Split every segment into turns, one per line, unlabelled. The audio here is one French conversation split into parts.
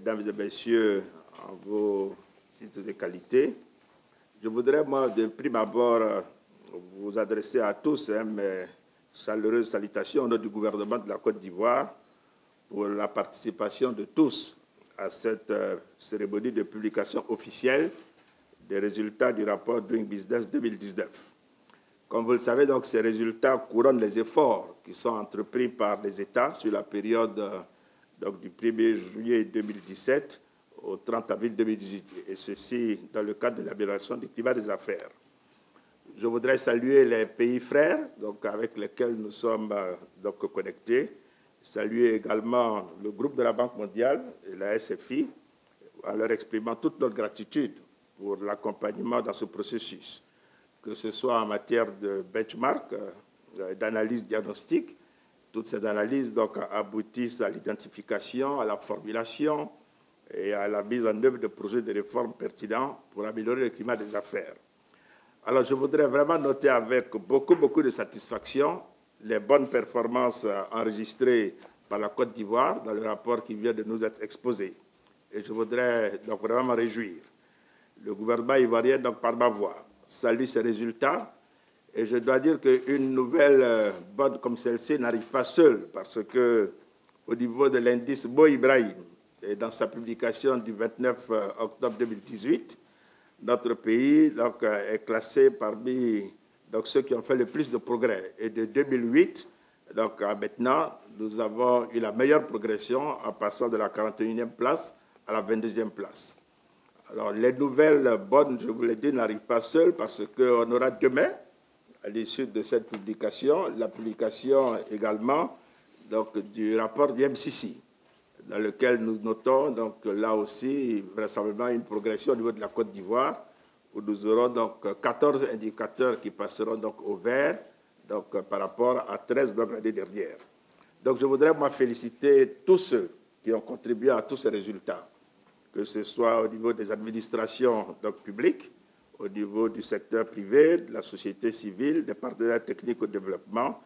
Mesdames et messieurs, en vos titres de qualité, je voudrais, moi, de prime abord, vous adresser à tous mes chaleureuses salutations au nom du gouvernement de la Côte d'Ivoire pour la participation de tous à cette cérémonie de publication officielle des résultats du rapport Doing Business 2019. Comme vous le savez, donc, ces résultats couronnent les efforts qui sont entrepris par les États sur la période donc, du 1er juillet 2017 au 30 avril 2018, et ceci dans le cadre de l'amélioration du climat des affaires. Je voudrais saluer les pays frères donc, avec lesquels nous sommes donc, connectés, saluer également le groupe de la Banque mondiale et la SFI, en leur exprimant toute notre gratitude pour l'accompagnement dans ce processus, que ce soit en matière de benchmark, d'analyse diagnostique. Toutes ces analyses donc, aboutissent à l'identification, à la formulation et à la mise en œuvre de projets de réforme pertinents pour améliorer le climat des affaires. Alors, je voudrais vraiment noter avec beaucoup de satisfaction les bonnes performances enregistrées par la Côte d'Ivoire dans le rapport qui vient de nous être exposé. Et je voudrais donc vraiment me réjouir. Le gouvernement ivoirien, donc par ma voix, salue ces résultats. Et je dois dire qu'une nouvelle bonne comme celle-ci n'arrive pas seule, parce qu'au niveau de l'indice Mo Ibrahim, et dans sa publication du 29 octobre 2018, notre pays donc, est classé parmi donc, ceux qui ont fait le plus de progrès. Et de 2008 donc, à maintenant, nous avons eu la meilleure progression en passant de la 41e place à la 22e place. Alors, les nouvelles bonnes, je vous l'ai dit, n'arrivent pas seules parce qu'on aura demain, à l'issue de cette publication, la publication également donc, du rapport du MCC, dans lequel nous notons donc, là aussi vraisemblablement une progression au niveau de la Côte d'Ivoire, où nous aurons donc 14 indicateurs qui passeront donc au vert donc, par rapport à 13 de l'année dernière. Donc je voudrais moi féliciter tous ceux qui ont contribué à tous ces résultats, que ce soit au niveau des administrations donc, publiques, au niveau du secteur privé, de la société civile, des partenaires techniques au développement,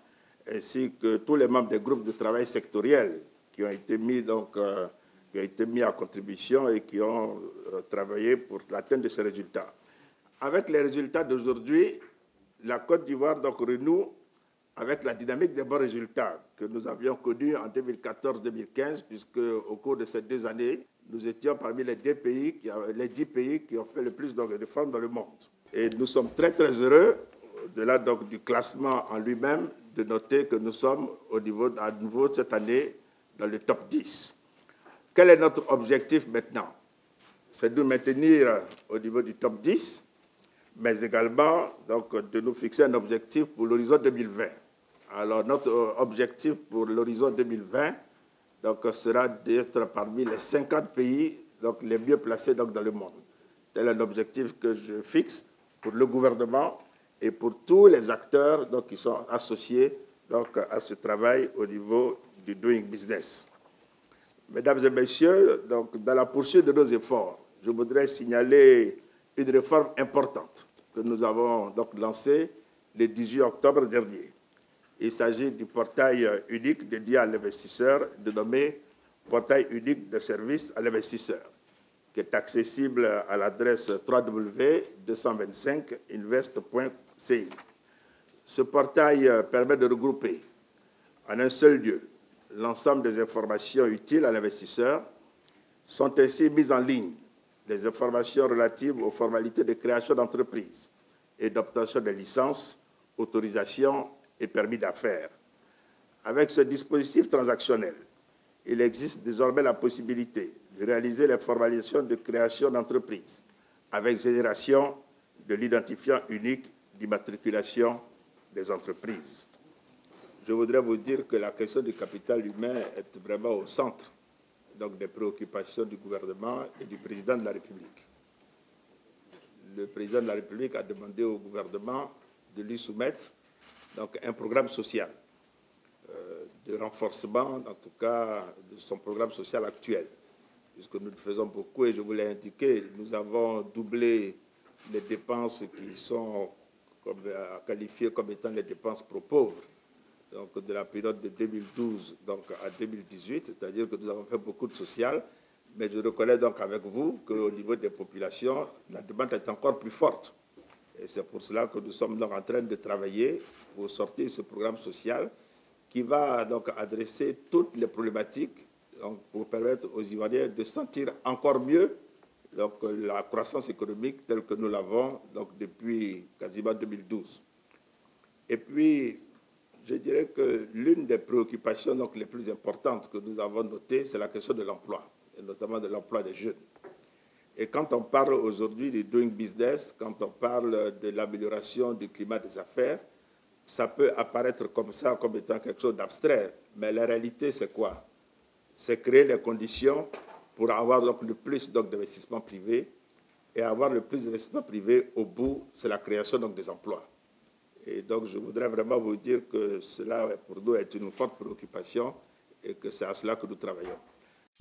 ainsi que tous les membres des groupes de travail sectoriels qui ont été mis, donc, qui ont été mis à contribution et qui ont travaillé pour l'atteinte de ces résultats. Avec les résultats d'aujourd'hui, la Côte d'Ivoire donc, renoue avec la dynamique des bons résultats que nous avions connus en 2014-2015, puisque au cours de ces 2 années, nous étions parmi les 10 pays qui ont fait le plus de réformes dans le monde. Et nous sommes très heureux, au-delà donc du classement en lui-même, de noter que nous sommes à nouveau cette année dans le top 10. Quel est notre objectif maintenant? C'est de nous maintenir au niveau du top 10, mais également donc, de nous fixer un objectif pour l'horizon 2020. Alors, notre objectif pour l'horizon 2020 donc, sera d'être parmi les 50 pays donc, les mieux placés donc, dans le monde. Tel est l'objectif que je fixe pour le gouvernement et pour tous les acteurs donc, qui sont associés donc, à ce travail au niveau du Doing Business. Mesdames et messieurs, donc, dans la poursuite de nos efforts, je voudrais signaler une réforme importante que nous avons donc lancée le 18 octobre dernier. Il s'agit du portail unique dédié à l'investisseur, dénommé Portail unique de services à l'investisseur, qui est accessible à l'adresse www.225invest.ci. Ce portail permet de regrouper en un seul lieu l'ensemble des informations utiles à l'investisseur. Sont ainsi mises en ligne les informations relatives aux formalités de création d'entreprise et d'obtention des licences, autorisations et permis d'affaires. Avec ce dispositif transactionnel, il existe désormais la possibilité de réaliser les formalisations de création d'entreprise avec génération de l'identifiant unique d'immatriculation des entreprises. Je voudrais vous dire que la question du capital humain est vraiment au centre donc, des préoccupations du gouvernement et du président de la République. Le président de la République a demandé au gouvernement de lui soumettre donc, un programme social de renforcement, en tout cas, de son programme social actuel, puisque nous faisons beaucoup, et je vous l'ai indiqué, nous avons doublé les dépenses qui sont qualifiées comme étant les dépenses pro-pauvres, donc de la période de 2012 donc, à 2018, c'est-à-dire que nous avons fait beaucoup de social, Mais je reconnais donc avec vous qu'au niveau des populations, la demande est encore plus forte. Et c'est pour cela que nous sommes donc en train de travailler pour sortir ce programme social qui va donc adresser toutes les problématiques donc, pour permettre aux Ivoiriens de sentir encore mieux donc, la croissance économique telle que nous l'avons depuis quasiment 2012. Et puis, je dirais que l'une des préoccupations donc, les plus importantes que nous avons notées, c'est la question de l'emploi, et notamment de l'emploi des jeunes. Et quand on parle aujourd'hui de doing business, quand on parle de l'amélioration du climat des affaires, ça peut apparaître comme ça, comme étant quelque chose d'abstrait. Mais la réalité, c'est quoi? C'est créer les conditions pour avoir donc, le plus d'investissements privés. Et avoir le plus d'investissements privés, au bout, c'est la création donc, des emplois. Et donc, je voudrais vraiment vous dire que cela, pour nous, est une forte préoccupation et que c'est à cela que nous travaillons.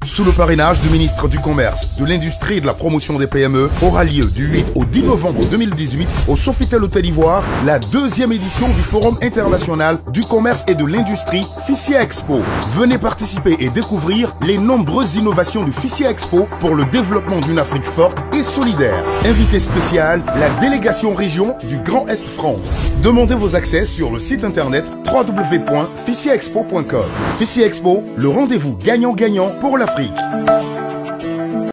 Sous le parrainage du ministre du Commerce, de l'Industrie et de la Promotion des PME, aura lieu du 8 au 10 novembre 2018 au Sofitel Hôtel Ivoire, la 2e édition du Forum international du commerce et de l'industrie FICIA Expo. Venez participer et découvrir les nombreuses innovations du FICIA Expo pour le développement d'une Afrique forte et solidaire. Invité spécial, la délégation région du Grand Est France. Demandez vos accès sur le site internet www.ficiaexpo.com. FICIA Expo, le rendez-vous gagnant-gagnant pour l'Afrique.